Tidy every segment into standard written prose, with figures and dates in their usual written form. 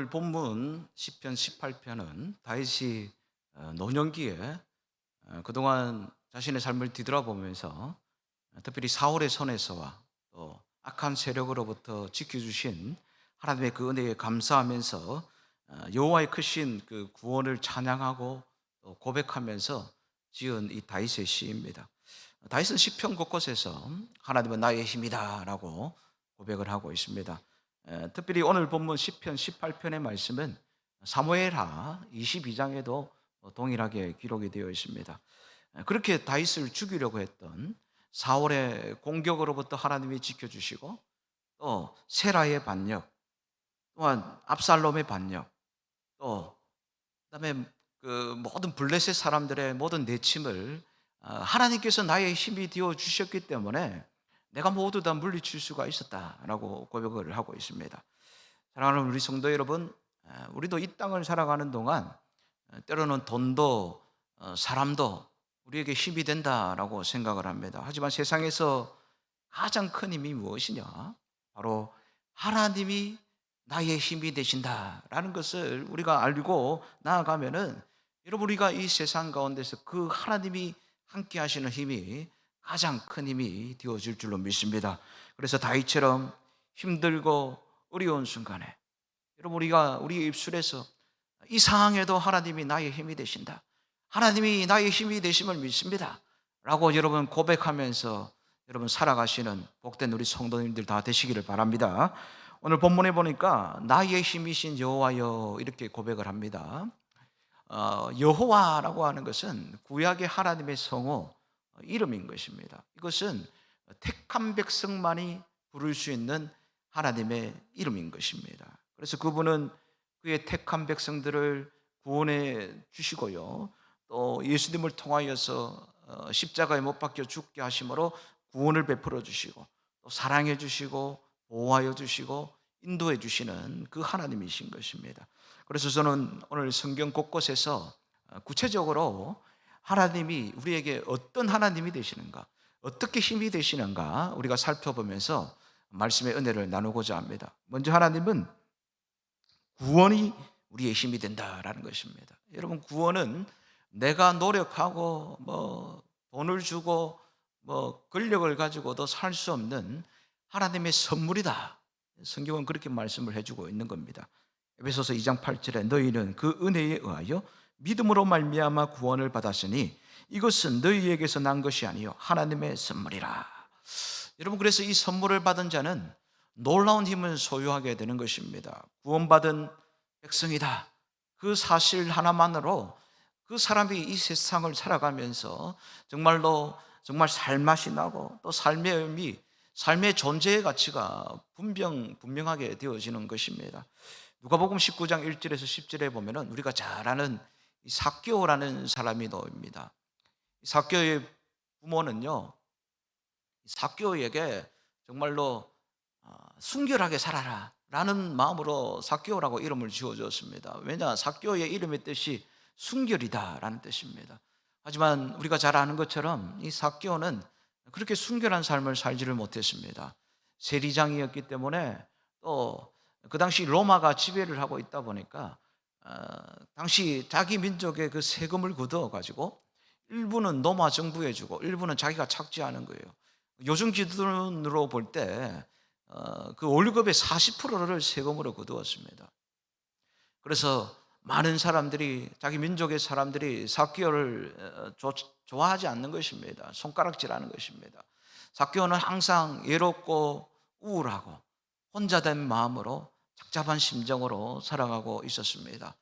오늘 본문 시편 18편은 다윗이 노년기에 그동안 자신의 삶을 뒤돌아보면서 특별히 사울의 손에서와 또 악한 세력으로부터 지켜주신 하나님의 그 은혜에 감사하면서 여호와의 크신 그 구원을 찬양하고 또 고백하면서 지은 이 다윗의 시입니다. 다윗은 시편 곳곳에서 하나님은 나의 힘이다라고 고백을 하고 있습니다. 특별히 오늘 본문 시편 18편의 말씀은 사무엘하 22장에도 동일하게 기록이 되어 있습니다. 그렇게 다윗을 죽이려고 했던 사울의 공격으로부터 하나님이 지켜주시고 또 세라의 반역, 또한 압살롬의 반역, 또 그다음에 그 모든 블레셋 사람들의 모든 내침을 하나님께서 나의 힘이 되어 주셨기 때문에 내가 모두 다 물리칠 수가 있었다라고 고백을 하고 있습니다. 사랑하는 우리 성도 여러분, 우리도 이 땅을 살아가는 동안 때로는 돈도 사람도 우리에게 힘이 된다라고 생각을 합니다. 하지만 세상에서 가장 큰 힘이 무엇이냐? 바로 하나님이 나의 힘이 되신다라는 것을 우리가 알고 나아가면은 여러분, 우리가 이 세상 가운데서 그 하나님이 함께 하시는 힘이 가장 큰 힘이 되어질 줄로 믿습니다. 그래서 다윗처럼 힘들고 어려운 순간에 여러분, 우리가 우리의 입술에서 이 상황에도 하나님이 나의 힘이 되신다, 하나님이 나의 힘이 되심을 믿습니다 라고 여러분 고백하면서 여러분 살아가시는 복된 우리 성도님들 다 되시기를 바랍니다. 오늘 본문에 보니까 나의 힘이신 여호와여 이렇게 고백을 합니다. 여호와라고 하는 것은 구약의 하나님의 성호 이름인 것입니다. 이것은 택한 백성만이 부를 수 있는 하나님의 이름인 것입니다. 그래서 그분은 그의 택한 백성들을 구원해 주시고요, 또 예수님을 통하여서 십자가에 못 박혀 죽게 하심으로 구원을 베풀어 주시고 또 사랑해 주시고 보호하여 주시고 인도해 주시는 그 하나님이신 것입니다. 그래서 저는 오늘 성경 곳곳에서 구체적으로 하나님이 우리에게 어떤 하나님이 되시는가, 어떻게 힘이 되시는가 우리가 살펴보면서 말씀의 은혜를 나누고자 합니다. 먼저 하나님은 구원이 우리의 힘이 된다라는 것입니다. 여러분, 구원은 내가 노력하고 돈을 주고 권력을 가지고도 살 수 없는 하나님의 선물이다. 성경은 그렇게 말씀을 해주고 있는 겁니다. 에베소서 2장 8절에 너희는 그 은혜에 의하여 믿음으로 말미암아 구원을 받았으니 이것은 너희에게서 난 것이 아니요 하나님의 선물이라. 여러분, 그래서 이 선물을 받은 자는 놀라운 힘을 소유하게 되는 것입니다. 구원받은 백성이다, 그 사실 하나만으로 그 사람이 이 세상을 살아가면서 정말로 정말 살맛이 나고 또 삶의 의미, 삶의 존재의 가치가 분명하게 되어지는 것입니다. 누가복음 19장 1절에서 10절에 보면은 우리가 잘 아는 삭개오라는 사람이 나옵니다. 삭개오의 부모는요, 삭개오에게 정말로 순결하게 살아라 라는 마음으로 삭개오라고 이름을 지어줬습니다. 왜냐, 삭개오의 이름의 뜻이 순결이다 라는 뜻입니다. 하지만 우리가 잘 아는 것처럼 이 삭개오는 그렇게 순결한 삶을 살지를 못했습니다. 세리장이었기 때문에 또 그 당시 로마가 지배를 하고 있다 보니까 당시 자기 민족의 그 세금을 걷어 가지고 일부는 로마 정부에 주고 일부는 자기가 착취하는 거예요. 요즘 기준으로 볼 때 그 월급의 40%를 세금으로 거두었습니다. 그래서 많은 사람들이, 자기 민족의 사람들이 삭개오를 좋아하지 않는 것입니다. 손가락질하는 것입니다. 삭개오는 항상 외롭고 우울하고 혼자 된 마음으로 착잡한 심정으로 살아가고 있었습니다.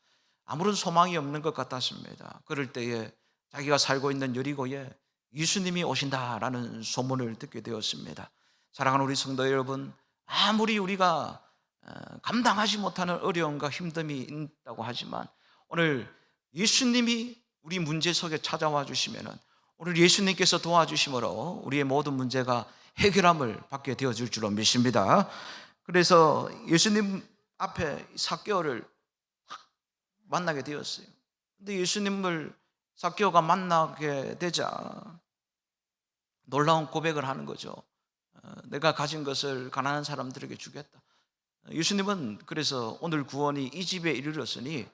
아무런 소망이 없는 것 같았습니다. 그럴 때에 자기가 살고 있는 여리고에 예수님이 오신다라는 소문을 듣게 되었습니다. 사랑하는 우리 성도 여러분, 아무리 우리가 감당하지 못하는 어려움과 힘듦이 있다고 하지만 오늘 예수님이 우리 문제 속에 찾아와 주시면은 오늘 예수님께서 도와주심으로 우리의 모든 문제가 해결함을 받게 되어질 줄로 믿습니다. 그래서 예수님 앞에 삭개오를 만나게 되었어요. 근데 예수님을 삭개오가 만나게 되자 놀라운 고백을 하는 거죠. 내가 가진 것을 가난한 사람들에게 주겠다. 예수님은 그래서 오늘 구원이 이 집에 이르렀으니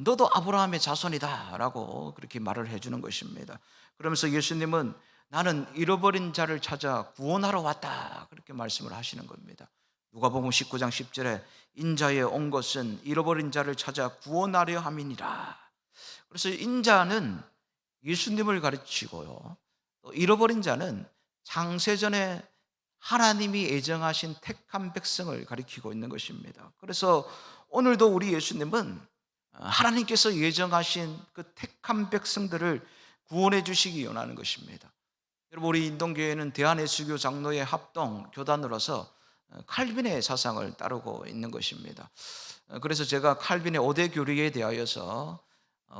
너도 아브라함의 자손이다라고 그렇게 말을 해주는 것입니다. 그러면서 예수님은 나는 잃어버린 자를 찾아 구원하러 왔다 그렇게 말씀을 하시는 겁니다. 누가복음 19장 10절에 인자에 온 것은 잃어버린 자를 찾아 구원하려 함이니라. 그래서 인자는 예수님을 가르치고요, 또 잃어버린 자는 창세전에 하나님이 예정하신 택한 백성을 가리키고 있는 것입니다. 그래서 오늘도 우리 예수님은 하나님께서 예정하신 그 택한 백성들을 구원해 주시기 원하는 것입니다. 여러분, 우리 인동교회는 대한예수교 장로의 합동 교단으로서 칼빈의 사상을 따르고 있는 것입니다. 그래서 제가 칼빈의 5대 교리에 대하여서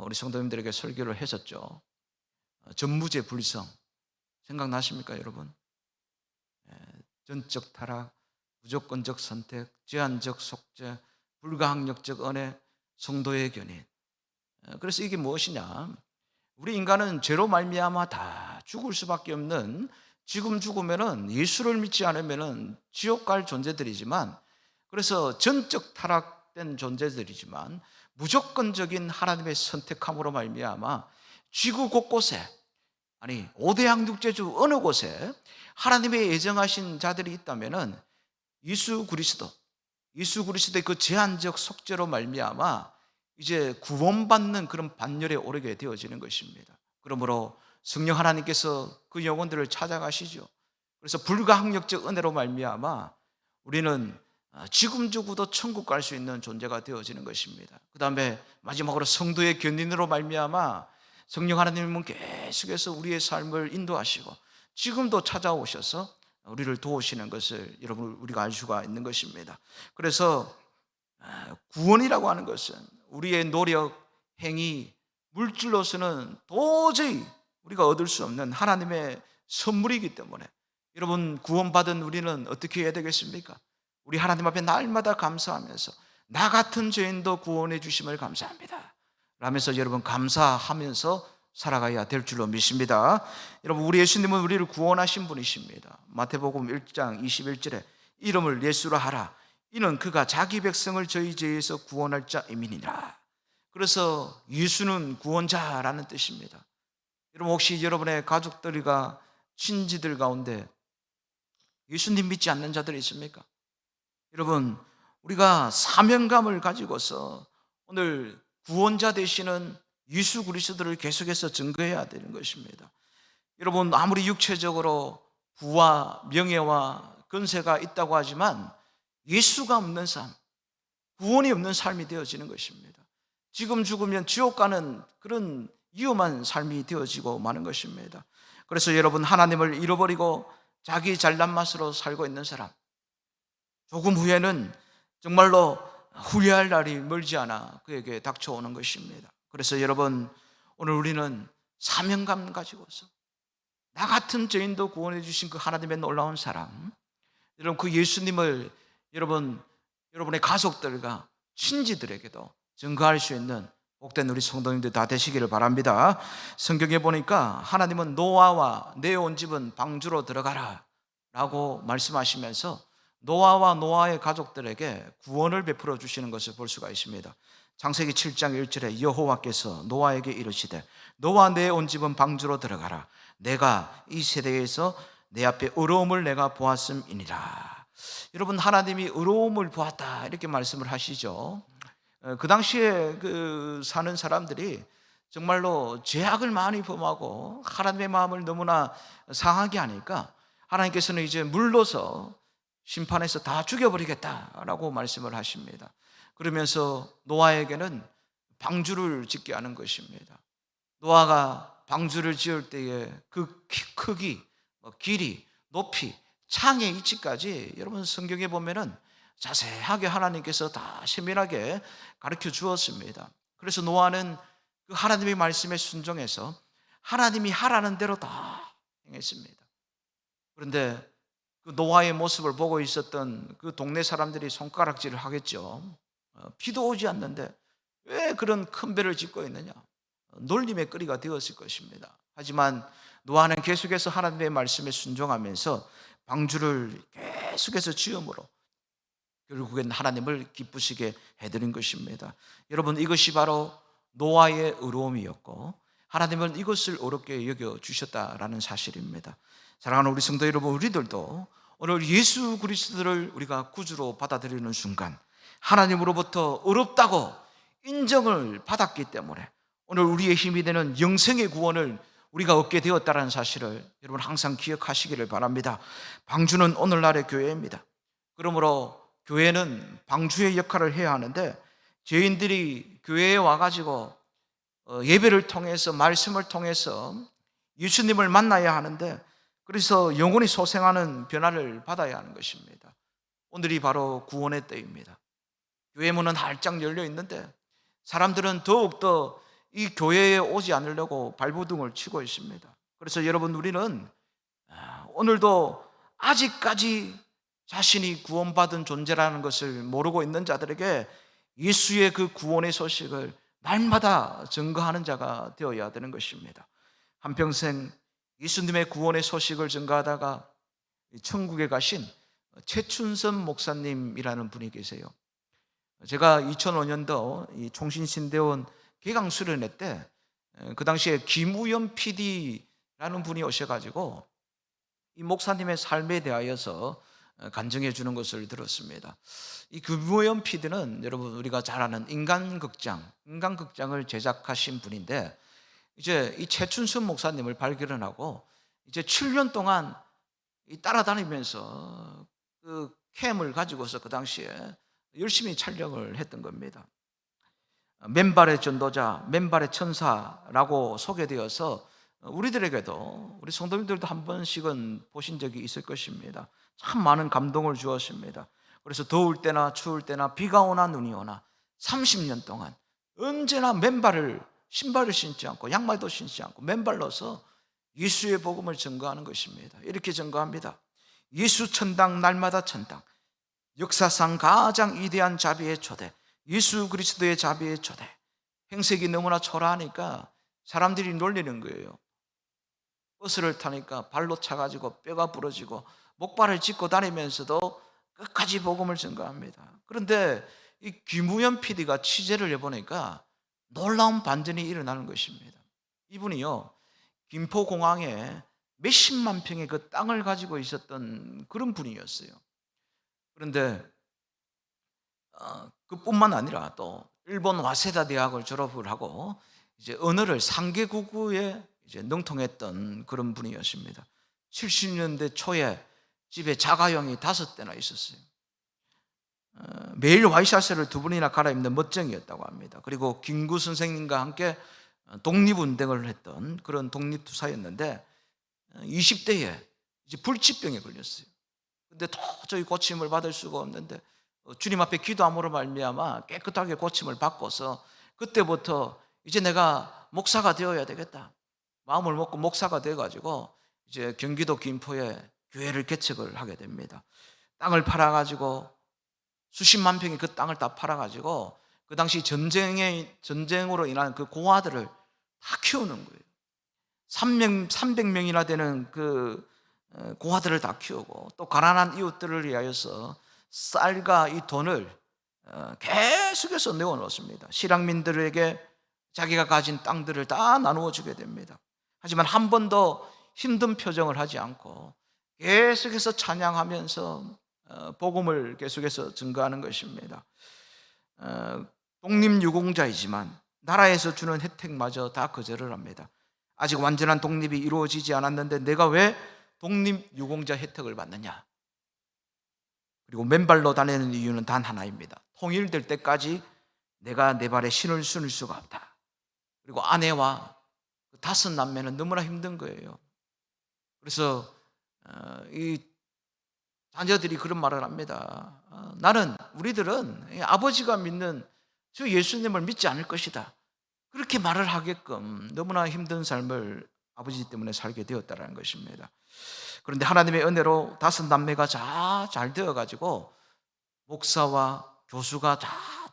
우리 성도님들에게 설교를 했었죠. 전무제 불성 생각나십니까, 여러분? 전적 타락, 무조건적 선택, 제한적 속죄, 불가항력적 은혜, 성도의 견인. 그래서 이게 무엇이냐? 우리 인간은 죄로 말미암아 다 죽을 수밖에 없는, 지금 죽으면은 예수를 믿지 않으면은 지옥 갈 존재들이지만, 그래서 전적 타락된 존재들이지만 무조건적인 하나님의 선택함으로 말미암아 지구 곳곳에, 아니 5대 항tuk제주 어느 곳에 하나님의 예정하신 자들이 있다면은 예수 그리스도의 그 제한적 속죄로 말미암아 이제 구원받는 그런 반열에 오르게 되어지는 것입니다. 그러므로 성령 하나님께서 그 영혼들을 찾아가시죠. 그래서 불가항력적 은혜로 말미암아 우리는 지금 죽어도 천국 갈 수 있는 존재가 되어지는 것입니다. 그 다음에 마지막으로 성도의 견인으로 말미암아 성령 하나님은 계속해서 우리의 삶을 인도하시고 지금도 찾아오셔서 우리를 도우시는 것을 여러분 우리가 알 수가 있는 것입니다. 그래서 구원이라고 하는 것은 우리의 노력, 행위, 물질로서는 도저히 우리가 얻을 수 없는 하나님의 선물이기 때문에 여러분 구원받은 우리는 어떻게 해야 되겠습니까? 우리 하나님 앞에 날마다 감사하면서 나 같은 죄인도 구원해 주심을 감사합니다 라면서 여러분 감사하면서 살아가야 될 줄로 믿습니다. 여러분 우리 예수님은 우리를 구원하신 분이십니다. 마태복음 1장 21절에 이름을 예수라 하라. 이는 그가 자기 백성을 저희 죄에서 구원할 자임이니라. 그래서 예수는 구원자라는 뜻입니다. 여러분 혹시 여러분의 가족들과 친지들 가운데 예수님 믿지 않는 자들이 있습니까? 여러분 우리가 사명감을 가지고서 오늘 구원자 되시는 예수 그리스도를 계속해서 증거해야 되는 것입니다. 여러분 아무리 육체적으로 부와 명예와 권세가 있다고 하지만 예수가 없는 삶, 구원이 없는 삶이 되어지는 것입니다. 지금 죽으면 지옥 가는 그런 위험한 삶이 되어지고 마는 것입니다. 그래서 여러분 하나님을 잃어버리고 자기 잘난 맛으로 살고 있는 사람, 조금 후에는 정말로 후회할 날이 멀지 않아 그에게 닥쳐오는 것입니다. 그래서 여러분 오늘 우리는 사명감 가지고서 나 같은 죄인도 구원해 주신 그 하나님의 놀라운 사랑, 여러분 그 예수님을 여러분의 가족들과 친지들에게도 증거할 수 있는 복된 우리 성도님들 다 되시기를 바랍니다. 성경에 보니까 하나님은 노아와 내 온 집은 방주로 들어가라 라고 말씀하시면서 노아와 노아의 가족들에게 구원을 베풀어 주시는 것을 볼 수가 있습니다. 창세기 7장 1절에 여호와께서 노아에게 이르시되 너와 내 온 집은 방주로 들어가라. 내가 이 세대에서 내 앞에 의로움을 내가 보았음이니라. 여러분 하나님이 의로움을 보았다 이렇게 말씀을 하시죠. 그 당시에 사는 사람들이 정말로 죄악을 많이 범하고 하나님의 마음을 너무나 상하게 하니까 하나님께서는 이제 물러서 심판해서 다 죽여버리겠다라고 말씀을 하십니다. 그러면서 노아에게는 방주를 짓게 하는 것입니다. 노아가 방주를 지을 때에 그 크기, 길이, 높이, 창의 위치까지 여러분 성경에 보면은 자세하게 하나님께서 다 세밀하게 가르쳐 주었습니다. 그래서 노아는 그 하나님의 말씀에 순종해서 하나님이 하라는 대로 다 행했습니다. 그런데 그 노아의 모습을 보고 있었던 그 동네 사람들이 손가락질을 하겠죠. 비도 오지 않는데 왜 그런 큰 배를 짓고 있느냐, 놀림의 거리가 되었을 것입니다. 하지만 노아는 계속해서 하나님의 말씀에 순종하면서 방주를 계속해서 지음으로 결국엔 하나님을 기쁘시게 해드린 것입니다. 여러분, 이것이 바로 노아의 의로움이었고 하나님은 이것을 어렵게 여겨주셨다라는 사실입니다. 사랑하는 우리 성도 여러분, 우리들도 오늘 예수 그리스도를 우리가 구주로 받아들이는 순간 하나님으로부터 어렵다고 인정을 받았기 때문에 오늘 우리의 힘이 되는 영생의 구원을 우리가 얻게 되었다는 사실을 여러분 항상 기억하시기를 바랍니다. 방주는 오늘날의 교회입니다. 그러므로 교회는 방주의 역할을 해야 하는데 죄인들이 교회에 와가지고 예배를 통해서 말씀을 통해서 예수님을 만나야 하는데 그래서 영혼이 소생하는 변화를 받아야 하는 것입니다. 오늘이 바로 구원의 때입니다. 교회 문은 활짝 열려 있는데 사람들은 더욱더 이 교회에 오지 않으려고 발버둥을 치고 있습니다. 그래서 여러분, 우리는 오늘도 아직까지 자신이 구원받은 존재라는 것을 모르고 있는 자들에게 예수의 그 구원의 소식을 날마다 증거하는 자가 되어야 되는 것입니다. 한평생 예수님의 구원의 소식을 증거하다가 천국에 가신 최춘선 목사님이라는 분이 계세요. 제가 2005년도 총신신대원 개강 수련회 때 그 당시에 김우연 PD라는 분이 오셔가지고 이 목사님의 삶에 대하여서 간증해 주는 것을 들었습니다. 이 김우연 PD는 여러분 우리가 잘 아는 인간극장을 제작하신 분인데 이제 이 최춘순 목사님을 발견하고 이제 7년 동안 따라다니면서 그 캠을 가지고서 그 당시에 열심히 촬영을 했던 겁니다. 맨발의 전도자, 맨발의 천사라고 소개되어서 우리들에게도 우리 성도님들도 한 번씩은 보신 적이 있을 것입니다. 참 많은 감동을 주었습니다. 그래서 더울 때나 추울 때나 비가 오나 눈이 오나 30년 동안 언제나 신발을 신지 않고 양말도 신지 않고 맨발로서 예수의 복음을 증거하는 것입니다. 이렇게 증거합니다. 예수 천당, 날마다 천당, 역사상 가장 위대한 자비의 초대, 예수 그리스도의 자비의 초대. 행색이 너무나 초라하니까 사람들이 놀리는 거예요. 버스를 타니까 발로 차가지고 뼈가 부러지고 목발을 짚고 다니면서도 끝까지 복음을 증거합니다. 그런데 이 김우연 PD가 취재를 해보니까 놀라운 반전이 일어나는 것입니다. 이분이요, 김포공항에 몇십만 평의 그 땅을 가지고 있었던 그런 분이었어요. 그런데 그뿐만 아니라 또 일본 와세다 대학을 졸업을 하고 이제 언어를 3개국어에 이제 능통했던 그런 분이었습니다. 70년대 초에 집에 자가용이 5대나 있었어요. 매일 와이셔츠를 2번이나 갈아입는 멋쟁이였다고 합니다. 그리고 김구 선생님과 함께 독립운동을 했던 그런 독립투사였는데 20대에 이제 불치병에 걸렸어요. 근데 도저히 고침을 받을 수가 없는데 주님 앞에 기도함으로 말미암아 깨끗하게 고침을 받고서 그때부터 이제 내가 목사가 되어야 되겠다 마음을 먹고 목사가 돼가지고 이제 경기도 김포에 교회를 개척을 하게 됩니다. 땅을 팔아가지고 수십만 평의 그 땅을 다 팔아가지고 그 당시 전쟁으로 인한 그 고아들을 다 키우는 거예요. 300명이나 되는 그 고아들을 다 키우고 또 가난한 이웃들을 위하여서 쌀과 이 돈을 계속해서 내어놓습니다. 실향민들에게 자기가 가진 땅들을 다 나누어 주게 됩니다. 하지만 한 번도 힘든 표정을 하지 않고 계속해서 찬양하면서 복음을 계속해서 증거하는 것입니다. 독립유공자이지만 나라에서 주는 혜택마저 다 거절을 합니다. 아직 완전한 독립이 이루어지지 않았는데 내가 왜 독립유공자 혜택을 받느냐? 그리고 맨발로 다니는 이유는 단 하나입니다. 통일될 때까지 내가 내 발에 신을 신을 수가 없다. 그리고 아내와 5 남매는 너무나 힘든 거예요. 그래서 이 자녀들이 그런 말을 합니다. 우리들은 아버지가 믿는 저 예수님을 믿지 않을 것이다. 그렇게 말을 하게끔 너무나 힘든 삶을 아버지 때문에 살게 되었다는 것입니다. 그런데 하나님의 은혜로 5 남매가 잘 되어가지고 목사와 교수가 다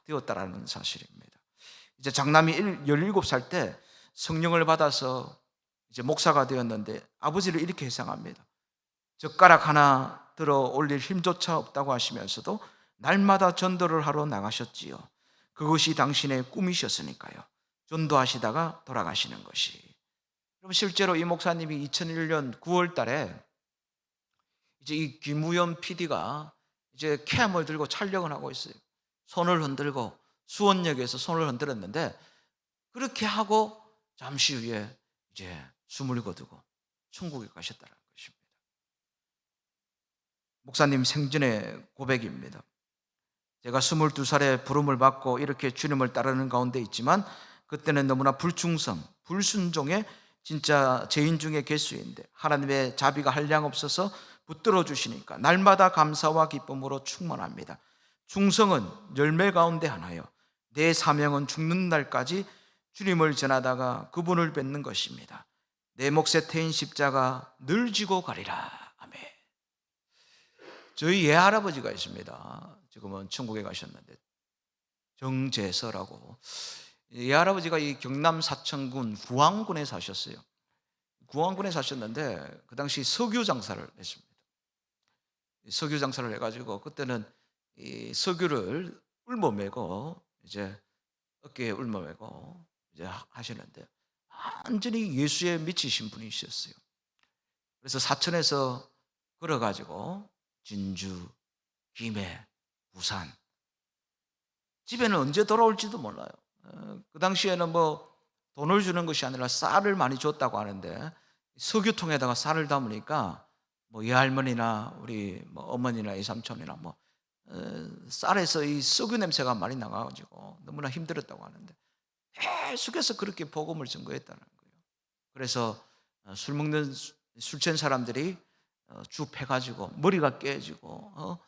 되었다는 사실입니다. 이제 장남이 17살 때 성령을 받아서 이제 목사가 되었는데 아버지를 이렇게 회상합니다. 젓가락 하나 들어 올릴 힘조차 없다고 하시면서도 날마다 전도를 하러 나가셨지요. 그것이 당신의 꿈이셨으니까요. 전도하시다가 돌아가시는 것이. 그럼 실제로 이 목사님이 2001년 9월 달에 이제 이 김우연 PD가 이제 캠을 들고 촬영을 하고 있어요. 손을 흔들고 수원역에서 손을 흔들었는데, 그렇게 하고 잠시 후에 이제 숨을 거두고 천국에 가셨다는 것입니다. 목사님 생전의 고백입니다. 제가 22살에 부름을 받고 이렇게 주님을 따르는 가운데 있지만, 그때는 너무나 불충성, 불순종의 진짜 죄인 중에 괴수인데 하나님의 자비가 한량없어서 붙들어 주시니까 날마다 감사와 기쁨으로 충만합니다. 충성은 열매 가운데 하나요. 내 사명은 죽는 날까지 주님을 전하다가 그분을 뵙는 것입니다. 내 몫에 태인 십자가 늘 지고 가리라. 아멘. 저희 예할아버지가 있습니다. 지금은 천국에 가셨는데, 정재서라고. 예할아버지가 이 경남 사천군 구왕군에 사셨어요. 구왕군에 사셨는데 그 당시 석유 장사를 했습니다. 석유 장사를 해가지고 그때는 이 석유를 울머매고 이제 어깨에 울머매고 이제 하시는데 완전히 예수에 미치신 분이셨어요. 그래서 사천에서 걸어가지고 진주, 김해, 부산, 집에는 언제 돌아올지도 몰라요. 그 당시에는 뭐 돈을 주는 것이 아니라 쌀을 많이 줬다고 하는데, 석유통에다가 쌀을 담으니까 뭐 예할머니나 우리 뭐 어머니나 이삼촌이나 뭐 쌀에서 이 석유 냄새가 많이 나가지고 너무나 힘들었다고 하는데, 계속해서 그렇게 복음을 증거했다는 거예요. 그래서 술 먹는 술 취한 사람들이 줍해가지고 머리가 깨지고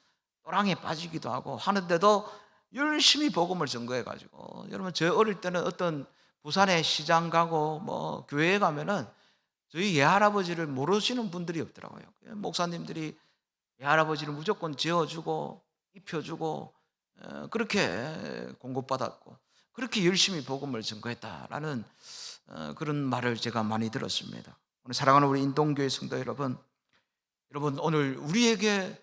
또랑에 빠지기도 하고 하는데도 열심히 복음을 증거해가지고, 여러분 저 어릴 때는 어떤 부산에 시장 가고 뭐 교회에 가면은 저희 예할아버지를 모르시는 분들이 없더라고요. 목사님들이 예할아버지를 무조건 지어주고 입혀주고 그렇게 공급받았고 그렇게 열심히 복음을 증거했다라는 그런 말을 제가 많이 들었습니다. 오늘 사랑하는 우리 인동교회 성도 여러분, 오늘 우리에게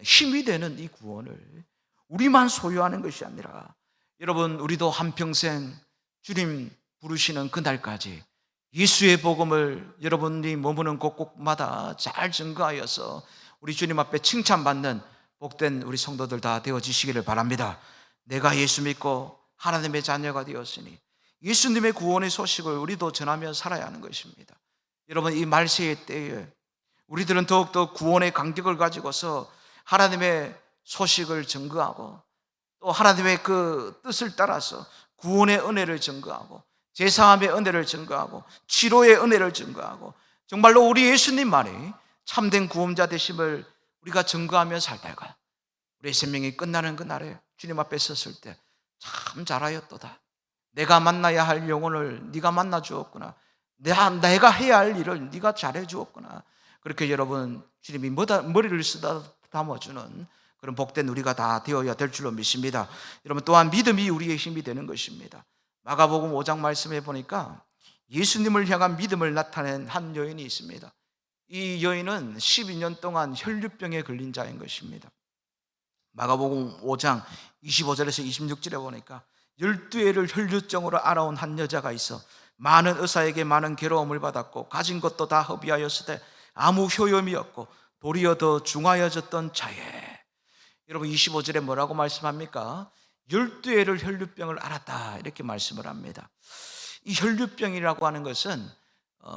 힘이 되는 이 구원을 우리만 소유하는 것이 아니라, 여러분 우리도 한평생 주님 부르시는 그날까지 예수의 복음을 여러분이 머무는 곳곳마다 잘 증거하여서 우리 주님 앞에 칭찬받는 복된 우리 성도들 다 되어지시기를 바랍니다. 내가 예수 믿고 하나님의 자녀가 되었으니 예수님의 구원의 소식을 우리도 전하며 살아야 하는 것입니다. 여러분 이 말세의 때에 우리들은 더욱더 구원의 간격을 가지고서 하나님의 소식을 증거하고, 또 하나님의 그 뜻을 따라서 구원의 은혜를 증거하고, 제사함의 은혜를 증거하고, 치료의 은혜를 증거하고, 정말로 우리 예수님만이 참된 구원자 되심을 우리가 증거하며 살다가 우리의 생명이 끝나는 그날에 주님 앞에 섰을 때 참 잘하였도다, 내가 만나야 할 영혼을 네가 만나 주었구나, 내가 해야 할 일을 네가 잘해 주었구나, 그렇게 여러분 주님이 머리를 쓰다듬어주는 그런 복된 우리가 다 되어야 될 줄로 믿습니다. 여러분 또한 믿음이 우리의 힘이 되는 것입니다. 마가복음 5장 말씀해 보니까 예수님을 향한 믿음을 나타낸 한 여인이 있습니다. 이 여인은 12년 동안 혈류병에 걸린 자인 것입니다. 마가복음 5장 25절에서 26절에 보니까 12해를 혈류증으로 알아온 한 여자가 있어 많은 의사에게 많은 괴로움을 받았고 가진 것도 다 허비하였으되 아무 효염이 없고 도리어 더 중하여졌던 자에. 여러분 25절에 뭐라고 말씀합니까? 12해를 혈류병을 앓았다 이렇게 말씀을 합니다. 이 혈류병이라고 하는 것은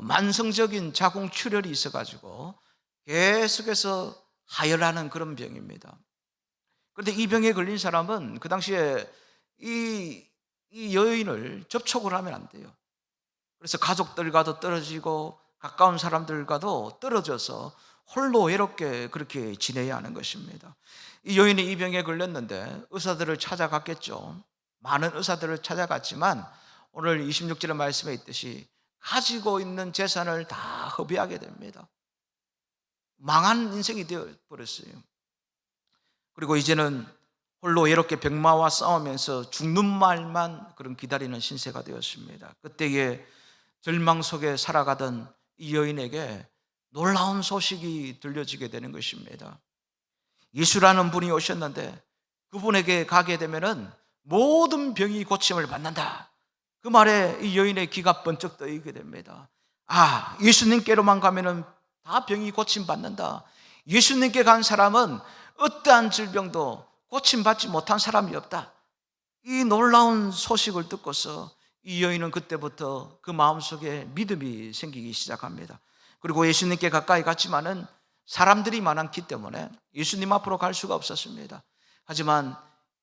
만성적인 자궁출혈이 있어가지고 계속해서 하혈하는 그런 병입니다. 그런데 이 병에 걸린 사람은 그 당시에 이 여인을 접촉을 하면 안 돼요. 그래서 가족들과도 떨어지고 가까운 사람들과도 떨어져서 홀로 외롭게 그렇게 지내야 하는 것입니다. 이 여인이 이 병에 걸렸는데 의사들을 찾아갔겠죠. 많은 의사들을 찾아갔지만 오늘 26절의 말씀에 있듯이 가지고 있는 재산을 다 허비하게 됩니다. 망한 인생이 되어버렸어요. 그리고 이제는 홀로 외롭게 병마와 싸우면서 죽는 말만 그런 기다리는 신세가 되었습니다. 그때에 절망 속에 살아가던 이 여인에게 놀라운 소식이 들려지게 되는 것입니다. 예수라는 분이 오셨는데 그분에게 가게 되면은 모든 병이 고침을 받는다. 그 말에 이 여인의 귀가 번쩍 뜨이게 됩니다. 아, 예수님께로만 가면은 다 병이 고침받는다. 예수님께 간 사람은 어떠한 질병도 고침받지 못한 사람이 없다. 이 놀라운 소식을 듣고서 이 여인은 그때부터 그 마음속에 믿음이 생기기 시작합니다. 그리고 예수님께 가까이 갔지만은 사람들이 많았기 때문에 예수님 앞으로 갈 수가 없었습니다. 하지만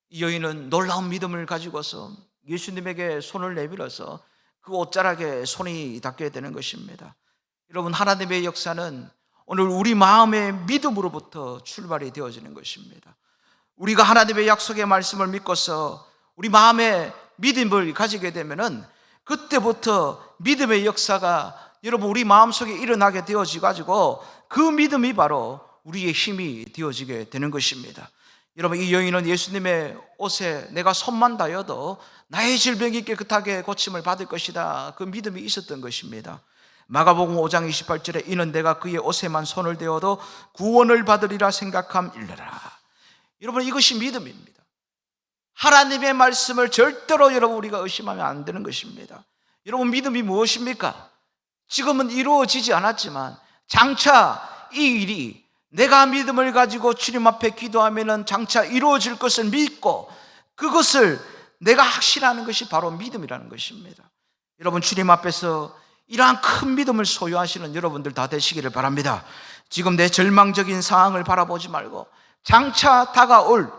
이 여인은 놀라운 믿음을 가지고서 예수님에게 손을 내밀어서 그 옷자락에 손이 닿게 되는 것입니다. 여러분, 하나님의 역사는 오늘 우리 마음의 믿음으로부터 출발이 되어지는 것입니다. 우리가 하나님의 약속의 말씀을 믿고서 우리 마음에 믿음을 가지게 되면은 그때부터 믿음의 역사가 여러분 우리 마음속에 일어나게 되어지 가지고 그 믿음이 바로 우리의 힘이 되어지게 되는 것입니다. 여러분, 이 여인은 예수님의 옷에 내가 손만 닿아도 나의 질병이 깨끗하게 고침을 받을 것이다, 그 믿음이 있었던 것입니다. 마가복음 5장 28절에 이는 내가 그의 옷에만 손을 대어도 구원을 받으리라 생각함일러라. 여러분, 이것이 믿음입니다. 하나님의 말씀을 절대로 여러분 우리가 의심하면 안 되는 것입니다. 여러분, 믿음이 무엇입니까? 지금은 이루어지지 않았지만 장차 이 일이 내가 믿음을 가지고 주님 앞에 기도하면 장차 이루어질 것을 믿고 그것을 내가 확신하는 것이 바로 믿음이라는 것입니다. 여러분, 주님 앞에서 이러한 큰 믿음을 소유하시는 여러분들 다 되시기를 바랍니다. 지금 내 절망적인 상황을 바라보지 말고 장차 다가올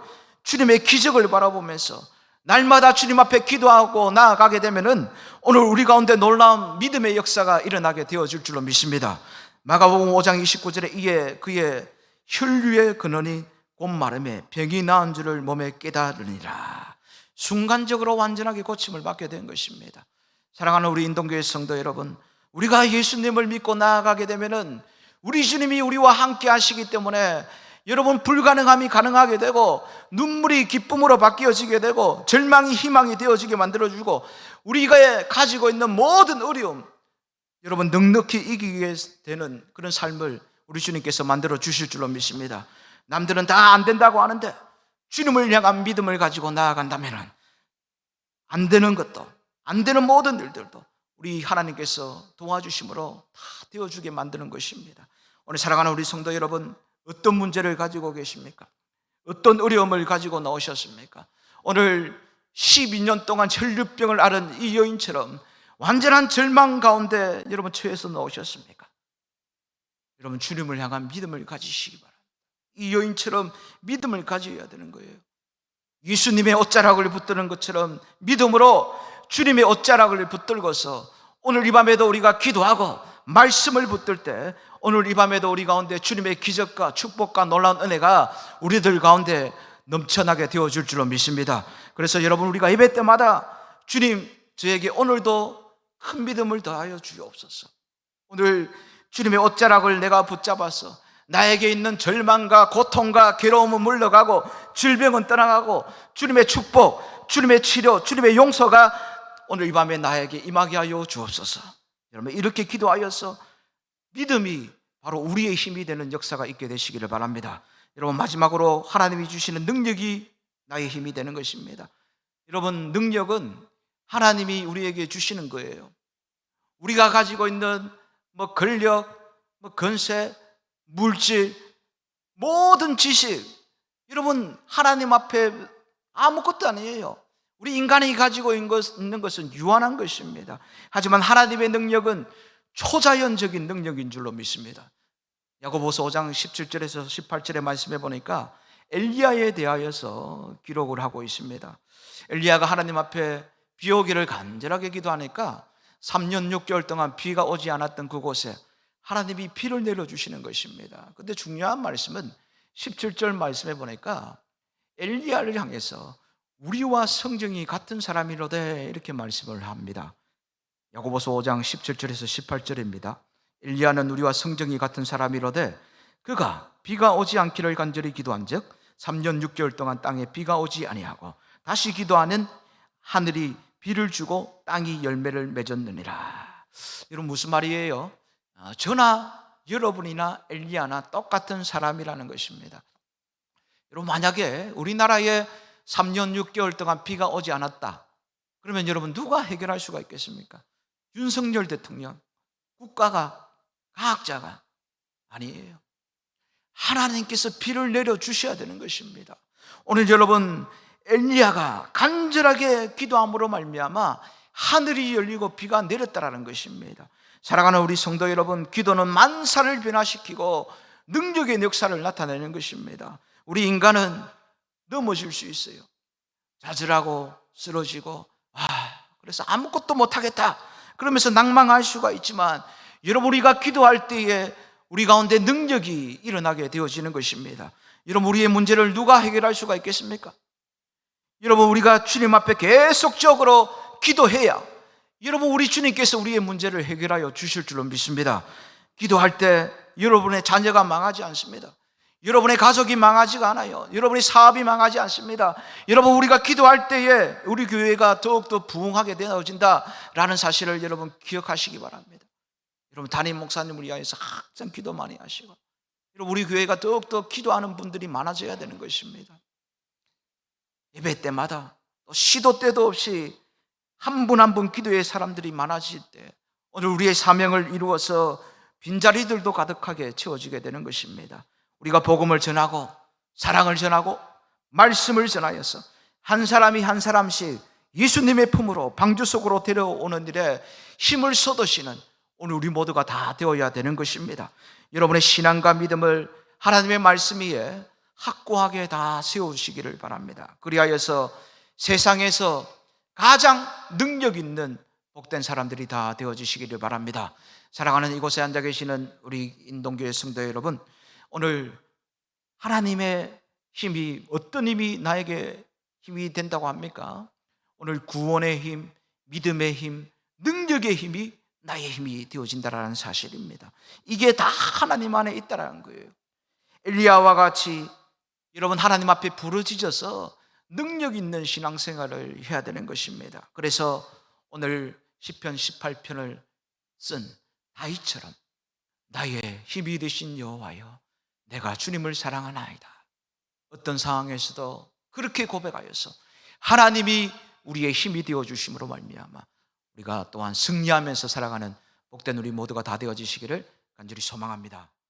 주님의 기적을 바라보면서 날마다 주님 앞에 기도하고 나아가게 되면은 오늘 우리 가운데 놀라운 믿음의 역사가 일어나게 되어질 줄로 믿습니다. 마가복음 5장 29절에 이에 그의 혈류의 근원이 곧 마름에 병이 나은 줄을 몸에 깨달으니라. 순간적으로 완전하게 고침을 받게 된 것입니다. 사랑하는 우리 인동교회 성도 여러분, 우리가 예수님을 믿고 나아가게 되면은 우리 주님이 우리와 함께 하시기 때문에 여러분 불가능함이 가능하게 되고 눈물이 기쁨으로 바뀌어지게 되고 절망이 희망이 되어지게 만들어주고 우리가 가지고 있는 모든 어려움 여러분 넉넉히 이기게 되는 그런 삶을 우리 주님께서 만들어 주실 줄로 믿습니다. 남들은 다 안 된다고 하는데 주님을 향한 믿음을 가지고 나아간다면 안 되는 것도 안 되는 모든 일들도 우리 하나님께서 도와주심으로 다 되어주게 만드는 것입니다. 오늘 사랑하는 우리 성도 여러분, 어떤 문제를 가지고 계십니까? 어떤 어려움을 가지고 나오셨습니까? 오늘 12년 동안 혈류병을 앓은 이 여인처럼 완전한 절망 가운데 여러분 처해서 나오셨습니까? 여러분 주님을 향한 믿음을 가지시기 바랍니다. 이 여인처럼 믿음을 가져야 되는 거예요. 예수님의 옷자락을 붙드는 것처럼 믿음으로 주님의 옷자락을 붙들고서 오늘 이 밤에도 우리가 기도하고 말씀을 붙들 때 오늘 이 밤에도 우리 가운데 주님의 기적과 축복과 놀라운 은혜가 우리들 가운데 넘쳐나게 되어줄 줄로 믿습니다. 그래서 여러분 우리가 예배 때마다 주님 저에게 오늘도 큰 믿음을 더하여 주옵소서. 오늘 주님의 옷자락을 내가 붙잡아서 나에게 있는 절망과 고통과 괴로움은 물러가고 질병은 떠나가고 주님의 축복, 주님의 치료, 주님의 용서가 오늘 이 밤에 나에게 임하게 하여 주옵소서. 여러분 이렇게 기도하여서 믿음이 바로 우리의 힘이 되는 역사가 있게 되시기를 바랍니다. 여러분 마지막으로 하나님이 주시는 능력이 나의 힘이 되는 것입니다. 여러분 능력은 하나님이 우리에게 주시는 거예요. 우리가 가지고 있는 권력, 권세, 물질, 모든 지식 여러분 하나님 앞에 아무것도 아니에요. 우리 인간이 가지고 있는 것은 유한한 것입니다. 하지만 하나님의 능력은 초자연적인 능력인 줄로 믿습니다. 야고보서 5장 17절에서 18절의 말씀해 보니까 엘리야에 대하여서 기록을 하고 있습니다. 엘리야가 하나님 앞에 비 오기를 간절하게 기도하니까 3년 6개월 동안 비가 오지 않았던 그곳에 하나님이 비를 내려주시는 것입니다. 근데 중요한 말씀은 17절 말씀해 보니까 엘리야를 향해서 우리와 성정이 같은 사람이로되 이렇게 말씀을 합니다. 야고보서 5장 17절에서 18절입니다. 엘리야는 우리와 성정이 같은 사람이로되 그가 비가 오지 않기를 간절히 기도한즉 3년 6개월 동안 땅에 비가 오지 아니하고 다시 기도하는 하늘이 비를 주고 땅이 열매를 맺었느니라. 여러분 무슨 말이에요? 저나 여러분이나 엘리야나 똑같은 사람이라는 것입니다. 여러분, 만약에 우리나라에 3년 6개월 동안 비가 오지 않았다, 그러면 여러분 누가 해결할 수가 있겠습니까? 윤석열 대통령, 국가가, 과학자가 아니에요. 하나님께서 비를 내려주셔야 되는 것입니다. 오늘 여러분, 엘리야가 간절하게 기도함으로 말미암아 하늘이 열리고 비가 내렸다라는 것입니다. 사랑하는 우리 성도 여러분, 기도는 만사를 변화시키고 능력의 역사를 나타내는 것입니다. 우리 인간은 넘어질 수 있어요. 좌절하고 쓰러지고, 그래서 아무것도 못하겠다 그러면서 낭망할 수가 있지만, 여러분, 우리가 기도할 때에 우리 가운데 능력이 일어나게 되어지는 것입니다. 여러분, 우리의 문제를 누가 해결할 수가 있겠습니까? 여러분, 우리가 주님 앞에 계속적으로 기도해야 여러분, 우리 주님께서 우리의 문제를 해결하여 주실 줄로 믿습니다. 기도할 때 여러분의 자녀가 망하지 않습니다. 여러분의 가족이 망하지가 않아요. 여러분의 사업이 망하지 않습니다. 여러분, 우리가 기도할 때에 우리 교회가 더욱더 부흥하게 되어진다라는 사실을 여러분 기억하시기 바랍니다. 여러분, 담임 목사님을 위하여서 항상 기도 많이 하시고, 여러분, 우리 교회가 더욱더 기도하는 분들이 많아져야 되는 것입니다. 예배 때마다 또 시도 때도 없이 한 분 한 분 기도의 사람들이 많아질 때, 오늘 우리의 사명을 이루어서 빈자리들도 가득하게 채워지게 되는 것입니다. 우리가 복음을 전하고 사랑을 전하고 말씀을 전하여서 한 사람이 한 사람씩 예수님의 품으로 방주 속으로 데려오는 일에 힘을 쏟으시는 오늘 우리 모두가 다 되어야 되는 것입니다. 여러분의 신앙과 믿음을 하나님의 말씀 위에 확고하게 다 세우시기를 바랍니다. 그리하여서 세상에서 가장 능력 있는 복된 사람들이 다 되어주시기를 바랍니다. 사랑하는 이곳에 앉아 계시는 우리 인동교회 성도 여러분, 오늘 하나님의 힘이, 어떤 힘이 나에게 힘이 된다고 합니까? 오늘 구원의 힘, 믿음의 힘, 능력의 힘이 나의 힘이 되어진다는 사실입니다. 이게 다 하나님 안에 있다는 거예요. 엘리야와 같이 여러분, 하나님 앞에 부르짖어서 능력 있는 신앙생활을 해야 되는 것입니다. 그래서 오늘 시편 18편을 쓴 다윗처럼 나의 힘이 되신 여호와여, 내가 주님을 사랑하나이다. 어떤 상황에서도 그렇게 고백하여서 하나님이 우리의 힘이 되어주심으로 말미암아 우리가 또한 승리하면서 살아가는 복된 우리 모두가 다 되어지시기를 간절히 소망합니다.